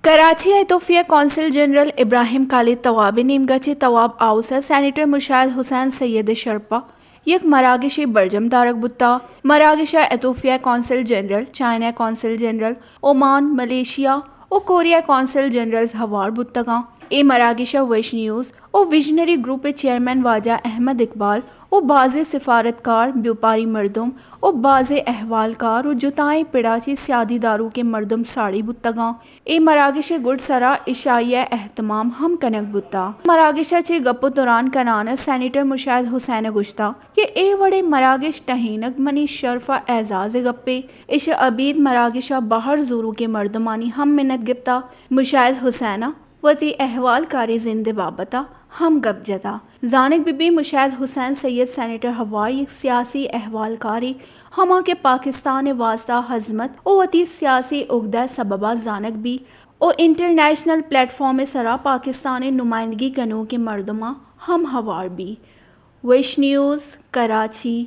کراچی ایتوفیہ consul general Ibrahim Khalid طواب نیمگچی طواب آؤسا سینیٹر مشاہد حسین سید شرپا یک مراگش برجم دارک بتا مراگش ایتوفیہ consul general China consul general Oman Malaysia و کوریا کونسل جنرلز ہوار بتگاں اے مراگش ویش نیوز او ویژنری گروپ چیئرمین واجہ احمد اقبال او باز سفارتکار بیوپاری مردم او باز احوالکار و جتائیں پڑاچی سیادی دارو کے مردم ساڑی بتگاں اے مراگش گڈ سرا عشائیہ اہتمام ہم کنک بتا مراگشہ چے گپو دوران کنان سینیٹر مشاہد حسین گشتا کہ اے وڑے مراگش ٹہینک منی شرفہ اعزاز گپے اش عبید مراگشہ باہر زورو کے مردمانی ہم منت گپتا مشاہد حسینہ وتی احوال کاری زندہ بابتا ہم گپ جتا زانک بی بی مشاہد حسین سید سینیٹر ہوار یک سیاسی احوال کاری ہما کے پاکستان واسطہ حزمت او وتی سیاسی عقدہ سببہ زانک بھی او انٹرنیشنل پلیٹ فارم سرا پاکستان نمائندگی کنو کے مردمہ ہم ہوار بھی ویش نیوز کراچی